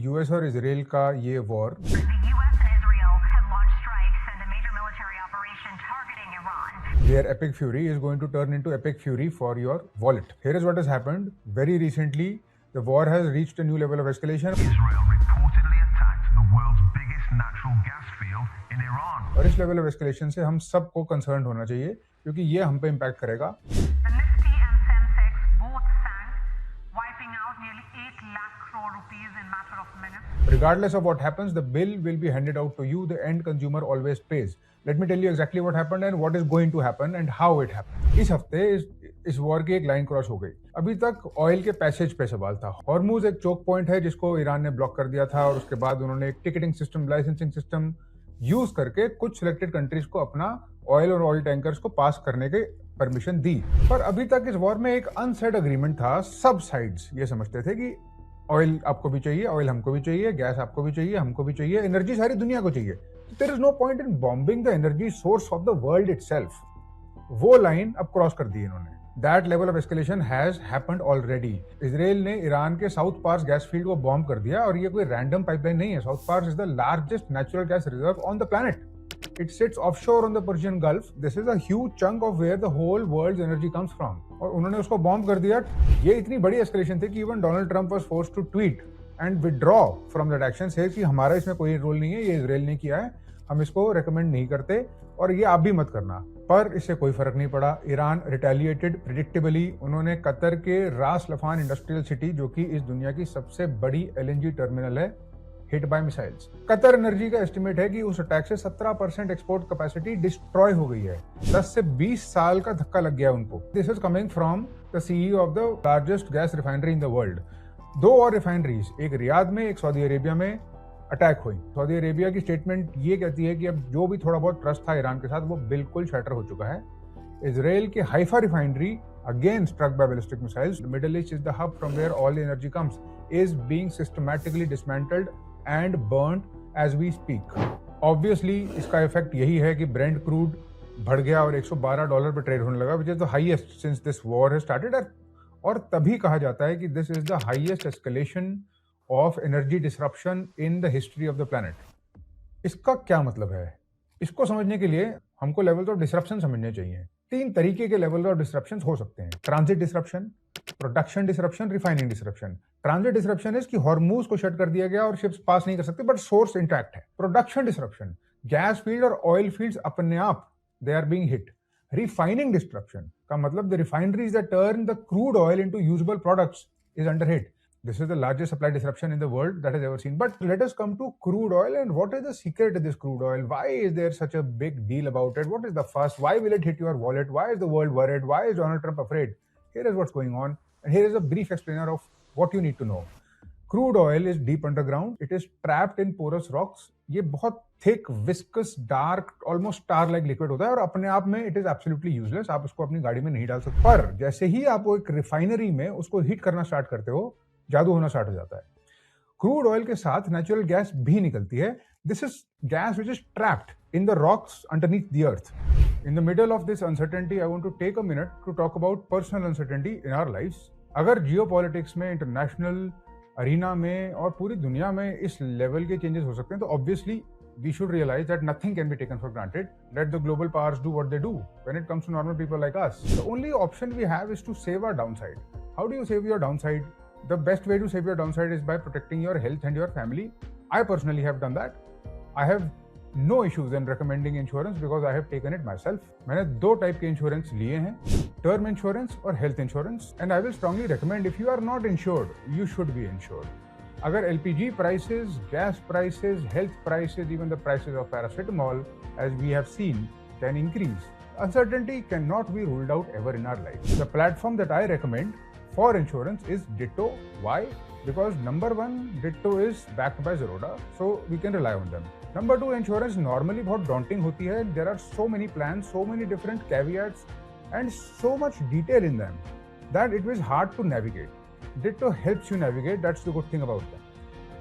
US और Israel का ये war The U.S. and Israel have launched strikes and a major military operation targeting Iran. their epic fury is going to turn into epic fury for your wallet. Here is what has happened. Very recently, the war has reached a new level of escalation. Israel reportedly attacked the world's biggest natural gas field in Iran. और इस level of escalation से हम सबको concern होना चाहिए क्योंकि ये हम पे इम्पैक्ट करेगा. The Nifty and Sensex both sank, wiping out nearly 8 lakh crore rupees in matter of minutes. Regardless of what happens, the bill will be handed out to you. The end consumer always pays. Let me tell you exactly what happened and what is going to happen and how it happened. इस हफ्ते इस war की एक line cross हो गई. अभी तक oil के पैसेज पे सवाल था. हॉर्मुज एक चोक पॉइंट है जिसको ईरान ने ब्लॉक कर दिया था और उसके बाद उन्होंने एक ticketing system, licensing system use करके कुछ सिलेक्टेड कंट्रीज को अपना ऑयल और ऑयल टैंकर्स को पास करने के परमिशन दी. पर अभी तक इस वॉर में एक अनसेड अग्रीमेंट था. सब साइड्स ये समझते थे कि ऑयल आपको भी चाहिए, ऑयल हमको भी चाहिए, गैस आपको भी चाहिए, हमको भी चाहिए, एनर्जी सारी दुनिया को चाहिए. There is no point in bombing the energy source of the world itself. वो लाइन अब क्रॉस कर दी इन्होंने. That level of escalation has happened already. Israel ने ईरान के साउथ पार्स गैस फील्ड को बॉम्ब कर दिया और ये कोई रैंडम पाइपलाइन नहीं है. South Pars is the largest natural gas reserve on the planet. It sits offshore on the Persian Gulf. This is a huge chunk of where the whole world's energy comes from. और उन्होंने उसको bomb कर दिया. ये इतनी बड़ी escalation थी कि even Donald Trump was forced to tweet and withdraw from that action, say कि हमारा इसमें कोई रोल नहीं है, ये इजराइल ने किया है, हम इसको रेकमेंड नहीं करते और ये आप भी मत करना. पर इससे कोई फर्क नहीं पड़ा. Iran retaliated predictably. उन्होंने कतर के रास लफान इंडस्ट्रियल सिटी, जो कि इस दुनिया की सबसे बड़ी एलएनजी टर्मिनल है, hit by missiles. Qatar energy का एस्टिमेट है कि उस अटैक से 17% एक्सपोर्ट कैपेसिटी डिस्ट्रॉय हो गई है. 10 से 20 साल का धक्का लग गया उनको. This is coming from the CEO of the largest gas refinery in the world. 2 और रिफाइनरीज, एक रियाद में, एक सऊदी अरेबिया में अटैक हुई. सऊदी अरेबिया की स्टेटमेंट ये कहती है कि अब जो भी थोड़ा बहुत ट्रस्ट था ईरान के साथ वो बिल्कुल शटर हो चुका है. इसराइल के Haifa refinery again struck by ballistic missiles. The Middle East is the hub from where all the energy comes, is being systematically dismantled and burnt as we speak. Obviously इसका effect यही है कि Brent crude बढ़ गया और $112 पे trade होने लगा, which is the highest since this war has started. और तभी कहा जाता है कि this is the highest escalation of energy disruption in the history of the planet. इसका क्या मतलब है? इसको समझने के लिए हमको लेवल्स ऑफ डिसरप्शन समझने चाहिए. 3 तरीके के लेवल ऑफ डिसरप्शन हो सकते हैं. Transit disruption, production disruption, refining disruption. Transit disruption is कि हॉर्मुज को शट कर दिया गया और शिप्स पास नहीं कर सकते बट सोर्स इंटैक्ट है. प्रोडक्शन डिसरप्शन, गैस फील्ड और ऑयल फील्ड्स अपने आप they are being hit. Refining disruption का मतलब the refineries that turn the crude oil into usable products is under hit. This is the largest supply disruption in the world that has ever seen. But let us come to crude oil and what is the secret of this crude oil? Why is there such a big deal about it? What is the fuss? Why will it hit your wallet? Why is the world worried? Why is Donald Trump afraid? Here is what's going on. And here is a brief explainer of what you need to know. Crude oil is deep underground. It is trapped in porous rocks. ये बहुत thick, viscous, dark, almost star-like liquid होता है और अपने आप में it is absolutely useless. आप उसको अपनी गाड़ी में नहीं डाल सकते. पर जैसे ही आप वो एक रिफाइनरी में उसको हीट करना स्टार्ट करते हो, जादू होना स्टार्ट हो जाता है. क्रूड ऑयल के साथ नेचुरल गैस भी निकलती है. This is gas which is trapped in the rocks underneath the earth. In the middle of this uncertainty I want to take a minute to talk about personal uncertainty in our lifes. अगर geopolitics में, international arena में और पूरी दुनिया में इस level के changes हो सकते हैं, तो obviously we should realize that nothing can be taken for granted. Let the global powers do what they do when it comes to normal people like us. The only option we have is to save our downside. How do you save your downside? The best way to save your downside is by protecting your health and your family. I personally have done that. I have no issues in recommending insurance because I have taken it myself. मैंने 2 type के insurance लिए हैं, term insurance और health insurance. And I will strongly recommend, if you are not insured, you should be insured. अगर LPG prices, gas prices, health prices, even the prices of paracetamol, as we have seen, can increase, uncertainty cannot be ruled out ever in our life. The platform that I recommend for insurance is Ditto. Why? Because number 1, Ditto is backed by Zerodha, so we can rely on them. Number 2, insurance normally बहुत daunting होती है. There are so many plans, so many different caveats and so much detail in them that it was hard to navigate. Ditto helps you navigate. That's the good thing about them.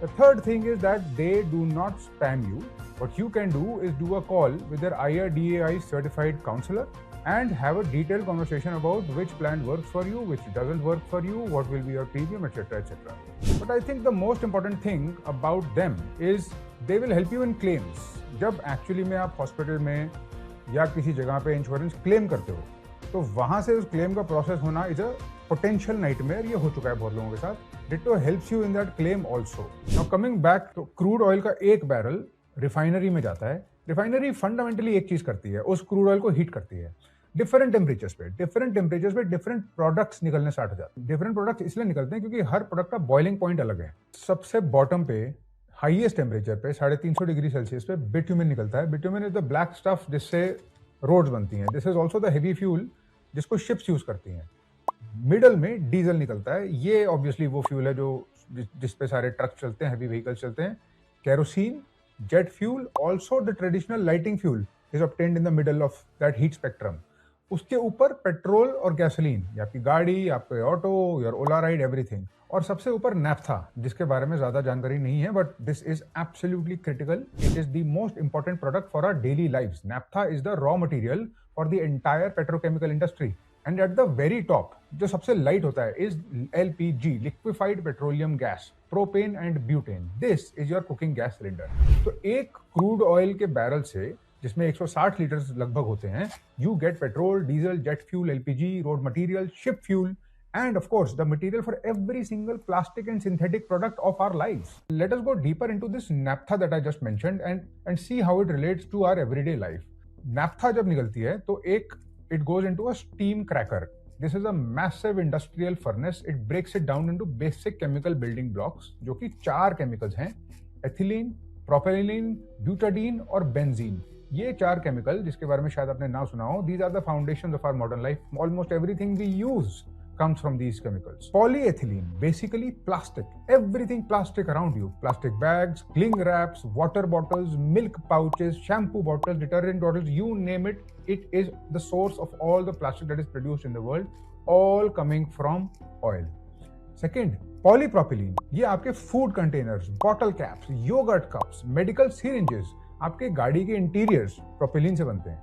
The third thing is that they do not spam you. What you can do is do a call with their IRDAI certified counselor and have a detailed conversation about which plan works for you, which doesn't work for you, what will be your premium, etc. etc. But I think the most important thing about them is they will help you in claims. जब actually में आप hospital में या किसी जगह पे insurance claim करते हो तो वहां से उस क्लेम का प्रोसेस होना इज अ पोटेंशियल नाइटमेयर. ये हो चुका है बहुत लोगों के साथ. Ditto helps you in that claim also. Now coming back, तो क्रूड ऑयल का एक बैरल रिफाइनरी में जाता है. रिफाइनरी फंडामेंटली एक चीज करती है, उस क्रूड ऑयल को हीट करती है. डिफरेंट टेम्परेचर्स पे डिफरेंट प्रोडक्ट्स निकलने स्टार्ट हो जाते हैं. डिफरेंट प्रोडक्ट्स इसलिए निकलते हैं क्योंकि हर प्रोडक्ट का बॉइलिंग पॉइंट अलग है. सबसे बॉटम पे हाईएस्ट टेम्परेचर पे 350 डिग्री सेल्सियस पे बिट्यूमिन निकलता है. Bitumen is the black stuff जिससे रोड्स बनती हैं. This is also the heavy fuel जिसको शिप्स यूज करती हैं. मिडल में डीजल निकलता है. ये ऑब्वियसली वो फ्यूल है जो जिस पे सारे ट्रक चलते हैं, हैवी व्हीकल्स चलते हैं. Kerosene, jet fuel, also the traditional lighting fuel is obtained in the middle of that heat spectrum. उसके ऊपर पेट्रोल और गैसोलीन, आपकी गाड़ी, आपके auto, your Ola ride, everything. और सबसे ऊपर नैफ्था, जिसके बारे में ज्यादा जानकारी नहीं है, but this is absolutely critical. It is the most important product for our daily lives. Naphtha is the raw material for the entire petrochemical industry. And at the very top जो सबसे light होता है is LPG, liquefied petroleum gas, propane and butane. This is your cooking gas cylinder. तो एक crude oil के barrel से, जिसमें 160 litre लगभग होते हैं, you get petrol, diesel, jet fuel, LPG, road material, ship fuel, and of course the material for every single plastic and synthetic product of our lives. Let us go deeper into this naphtha that I just mentioned and see how it relates to our everyday life. Naphtha जब निकलती है तो it goes into a steam cracker. This is a massive industrial furnace. It breaks it down into basic chemical building blocks, जो कि 4 chemicals हैं: ethylene, propylene, butadiene और benzene. ये 4 chemical जिसके बारे में शायद आपने ना सुना हो, these are the foundations of our modern life. Almost everything we use comes from these chemicals. Polyethylene, basically plastic. Everything plastic around you. Plastic bags, cling wraps, water bottles, milk pouches, shampoo bottles, detergent bottles, you name it. It is the source of all the plastic that is produced in the world, all coming from oil. Second, polypropylene. ये आपके food containers, bottle caps, yogurt cups, medical syringes, आपके गाड़ी के interiors propylene से बनते हैं.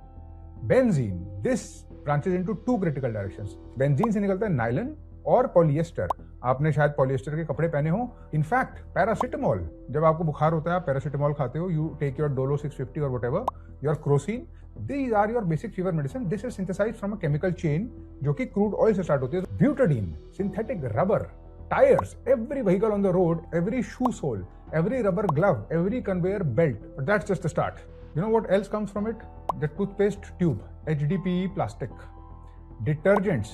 Benzene, this branches into 2 critical directions. Benzene से निकलता है नायलन और पॉलिएस्टर. आपने शायद पॉलिएस्टर के कपड़े पहने हो. इनफैक्ट पैरासिटामोल, जब आपको बुखार होता है आप पैरासिटामोल खाते हो, यू टेक योर डोलो 650 और whatever, your Crocin, these are your basic fever medicine. This is synthesized from a chemical chain जो कि क्रूड ऑयल से स्टार्ट होती है. Butadiene, synthetic rubber, tires, every vehicle on the road, every shoe sole, every rubber glove, every conveyor belt. But that's just the start. You know what else comes from it? The toothpaste tube, HDPE plastic, detergents,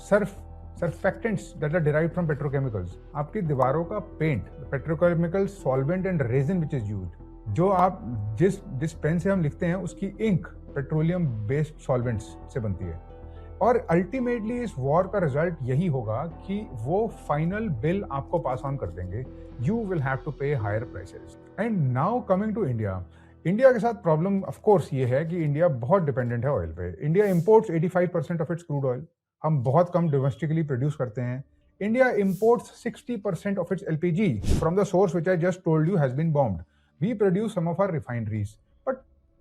surfactants that are derived from petrochemicals. आपकी दीवारों का paint, petrochemical solvent and resin which is used. जो आप जिस pen से हम लिखते हैं उसकी इंक पेट्रोलियम बेस्ड सॉल्वेंट्स से बनती है. और अल्टीमेटली इस वॉर का रिजल्ट यही होगा कि वो फाइनल बिल आपको पास ऑन कर देंगे. You will have to pay higher prices. And now coming to India. India के साथ प्रॉब्लम ऑफ कोर्स ये है कि इंडिया बहुत डिपेंडेंट है ऑयल पे. India imports 85% of its crude oil. हम बहुत कम डोमेस्टिकली प्रोड्यूस करते हैं. India imports 60% of its LPG from the source which I just told you has been bombed. We produce some of our refineries, but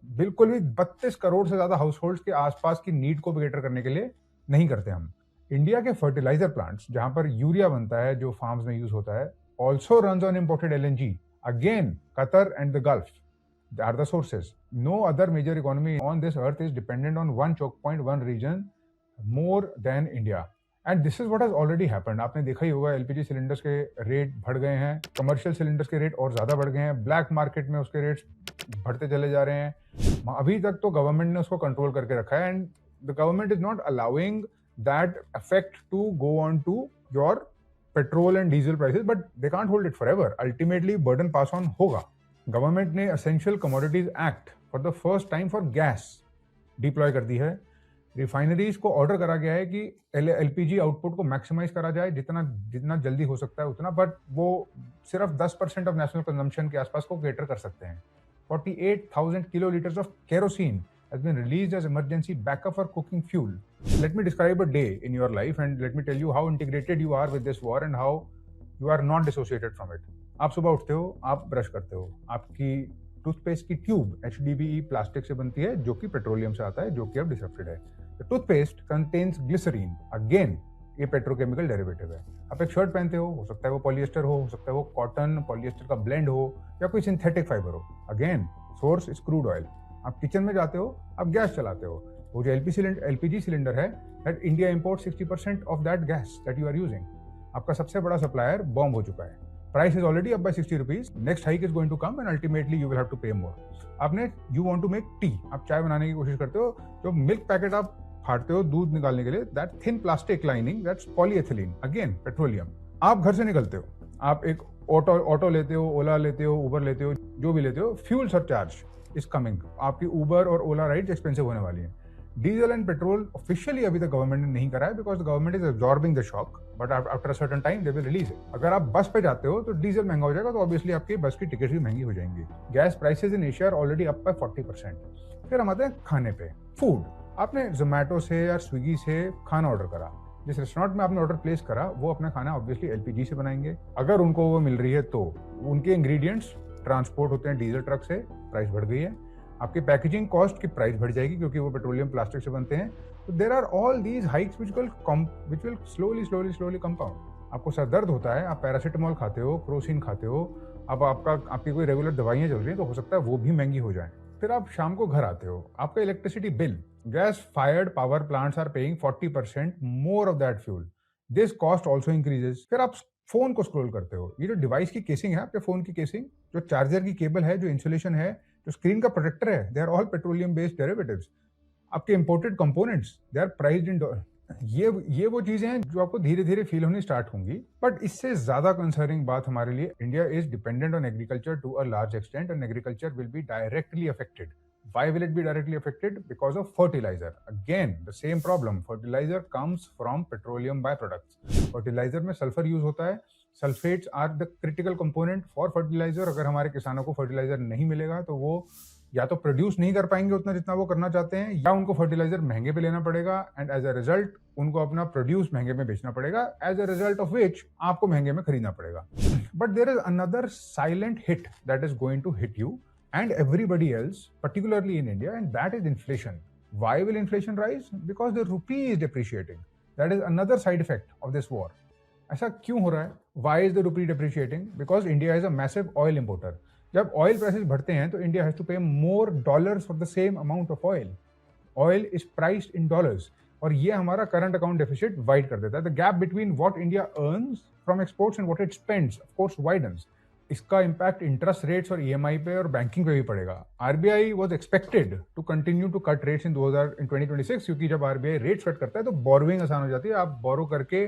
बिल्कुल भी 32 करोड़ से ज्यादा house holds के आसपास की नीड को कैटर करने के लिए नहीं करते हम. इंडिया के फर्टिलाइजर प्लांट्स जहां पर यूरिया बनता है जो फार्म्स में यूज होता है, also runs on imported LNG. Again Qatar and the Gulf are the sources. No other major economy on this earth is dependent on 1 choke point 1 region more than India. And this is what has already happened. आपने देखा ही होगा LPG cylinders के rate बढ़ गए हैं, commercial cylinders के rate और ज्यादा बढ़ गए हैं, ब्लैक मार्केट में उसके रेट्स बढ़ते चले जा रहे हैं. अभी तक तो गवर्नमेंट ने उसको कंट्रोल करके रखा है, and the government is not allowing that effect to go on to your petrol and diesel prices, but they can't hold it forever. Ultimately burden pass on होगा. गवर्नमेंट ने essential commodities act for the first time for gas deploy कर दी है. Refineries को order करा गया है कि LPG आउटपुट को मैक्सिमाइज करा जाए जितना जल्दी हो सकता है उतना, बट वो सिर्फ 10% ऑफ नेशनल कंजम्पशन के आसपास को कैटर कर सकते हैं. 48,000 kiloliters of kerosene has been released as emergency backup for cooking fuel. Let me describe a day in your life and let me tell you how integrated you are with this war and how you are not dissociated from it. आप सुबह उठते हो, आप brush करते हो, आपकी toothpaste की tube HDPE plastic से बनती है जो कि पेट्रोलियम से आता है, जो कि अब डिसरप्टेड है। टूथपेस्ट कंटेन्स ग्लिसरीन, अगेन ये पेट्रोकेमिकल डेरिवेटिव है। आप एक शर्ट पहनते हो सकता है वो पॉलिएस्टर हो सकता है वो कॉटन पॉलिएस्टर का ब्लेंड हो या कोई सिंथेटिक फाइबर हो, again source is crude oil. आप किचन में जाते हो, आप गैस चलाते हो, वो जो LPG सिलेंडर है, that India import 60% of that gas that you are using. आपका सबसे बड़ा सप्लायर बॉम्ब हो चुका है। Price is already up by 60 rupees. Next hike is going to come and ultimately you will have to pay more. You want to make tea. आप चाय बनाने की कोशिश करते हो, जो मिल्क पैकेट आप फाड़ते हो दूध निकालने के लिए, that thin plastic lining, that's polyethylene, again petroleum. आप घर से निकलते हो, आप एक ऑटो लेते हो, ओला लेते हो, उबर लेते हो, जो भी लेते हो, फ्यूल सरचार्ज इज कमिंग। आपकी उबर और ओला राइड्स एक्सपेंसिव होने वाली है। डीजल एंड पेट्रोल ऑफिशियली अभी तक गवर्नमेंट ने नहीं करा है because the government is absorbing the shock, but after a certain time they will release it. अगर आप बस पे जाते हो तो डीजल महंगा हो जाएगा, तो ऑब्वियसली आपकी बस की टिकट भी महंगी हो जाएंगी। Gas prices in Asia are already up by 40%। फिर हम आते हैं खाने पे। फूड, आपने जोमेटो से या स्विगी से खाना ऑर्डर करा, जिस रेस्टोरेंट में आपने ऑर्डर प्लेस करा वो अपना खाना ऑब्वियसली LPG से बनाएंगे, अगर उनको वो मिल रही है तो। उनके इंग्रेडिएंट्स ट्रांसपोर्ट होते हैं डीजल ट्रक से, प्राइस बढ़ गई है। आपकी पैकेजिंग कॉस्ट की प्राइस बढ़ जाएगी क्योंकि वो पेट्रोलियम प्लास्टिक से बनते हैं। तो there are all these hikes which will slowly compound. आपको सर दर्द होता है, आप पैरासीटामोल खाते हो, क्रोसिन खाते हो, अब आपकी कोई रेगुलर दवाइयाँ चल रही हैं तो हो सकता है वो भी महंगी हो जाए। फिर आप शाम को घर आते हो, आपका electricity bill, gas fired power plants are paying 40% more of that fuel, this cost also increases. फिर आप फोन को स्क्रॉल करते हो, ये जो डिवाइस की केसिंग है, आपके फोन की केसिंग, जो चार्जर की केबल है, जो इंसुलेशन है, जो स्क्रीन का प्रोटेक्टर है, they are all petroleum based derivatives. आपके imported components, they are priced in dollar. ये वो चीजें हैं जो आपको धीरे धीरे फील होनी स्टार्ट होंगी। बट इससे ज्यादा कंसर्निंग बात हमारे लिए, India is dependent on agriculture to a large extent and agriculture will be directly affected. Why will it be directly affected? Because of fertilizer. Again, the same problem. Fertilizer comes from petroleum byproducts. Fertilizer में sulphur use होता है। Sulphates are the critical component for fertiliser. अगर हमारे किसानों को fertiliser नहीं मिलेगा तो वो या तो प्रोड्यूस नहीं कर पाएंगे उतना जितना वो करना चाहते हैं, या उनको फर्टिलाइजर महंगे पे लेना पड़ेगा, एंड एज अ रिजल्ट उनको अपना प्रोड्यूस महंगे में बेचना पड़ेगा, as a result of which आपको महंगे में खरीदना पड़ेगा। But there is another silent hit that is going to hit you and everybody else, particularly in India, and that is inflation. Why will inflation rise? Because the rupee is depreciating. That is another side effect of this war. ऐसा क्यों हो रहा है? Why is the rupee depreciating? Because India is a massive oil importer. जब oil prices बढ़ते हैं तो India has to pay more dollars for the same amount of oil. Oil is priced in dollars. और ये हमारा current account deficit wide कर देता है। The gap between what India earns from exports and what it spends, of course, widens. इसका impact interest rates और EMI पे और बैंकिंग पे भी पड़ेगा। RBI was expected to continue to cut rates in 2026, क्योंकि जब RBI रेट्स कट करता है तो बोरोइंग आसान हो जाती है। आप बोरो करके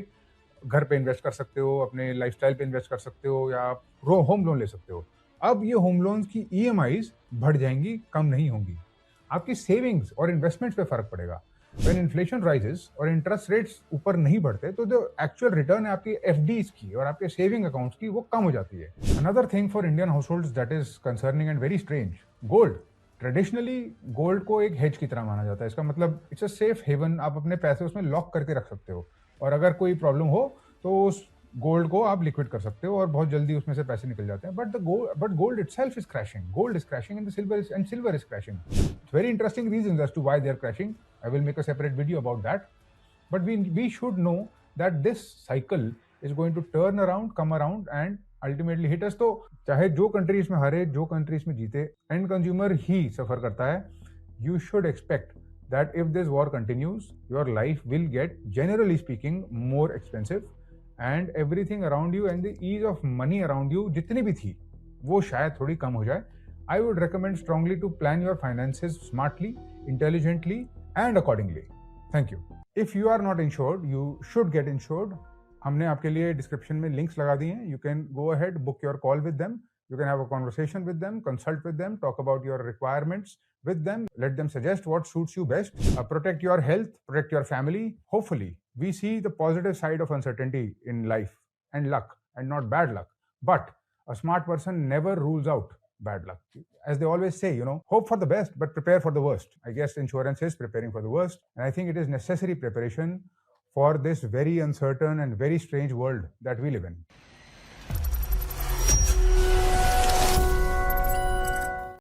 घर पे इन्वेस्ट कर सकते हो, अपने लाइफस्टाइल पे इन्वेस्ट कर सकते हो, या आप होम लोन ले सकते हो। अब ये होम लोन की EMIs बढ़ जाएंगी, कम नहीं होंगी। आपकी सेविंग्स और इन्वेस्टमेंट्स पे फर्क पड़ेगा। When inflation rises और इंटरेस्ट रेट्स ऊपर नहीं बढ़ते तो जो एक्चुअल रिटर्न है आपकी FDs की और आपके सेविंग अकाउंट्स की, वो कम हो जाती है। Another thing for Indian households that is concerning and very strange, gold. Traditionally gold को एक हेज की तरह माना जाता है। इसका मतलब इट्स अ सेफ हेवन, आप अपने पैसे उसमें लॉक करके रख सकते हो, और अगर कोई प्रॉब्लम हो तो उस गोल्ड को आप लिक्विड कर सकते हो और बहुत जल्दी उसमें से पैसे निकल जाते हैं। But gold itself is crashing, gold is crashing and silver is crashing. Very interesting reasons as to why they are crashing. I will make a separate video about that. But we should know that this cycle is going to turn around, come around and ultimately hit us. तो चाहे जो country इसमें हारे, जो country इसमें जीते, and consumer ही सफर करता है. You should expect that if this war continues, your life will get, generally speaking, more expensive, and everything around you and the ease of money around you जितनी भी थी वो शायद थोड़ी कम हो जाए. I would recommend strongly to plan your finances smartly, intelligently, and accordingly. Thank you. If you are not insured, you should get insured. हमने आपके लिए डिस्क्रिप्शन में लिंक्स लगा दिए हैं. You can go ahead, book your call with them. You can have a conversation with them, consult with them, talk about your requirements with them, let them suggest what suits you best. Protect your health, protect your family. Hopefully, we see the positive side of uncertainty in life and luck, and not bad luck. But a smart person never rules out bad luck. As they always say, hope for the best, but prepare for the worst. I guess insurance is preparing for the worst. And I think it is necessary preparation for this very uncertain and very strange world that we live in.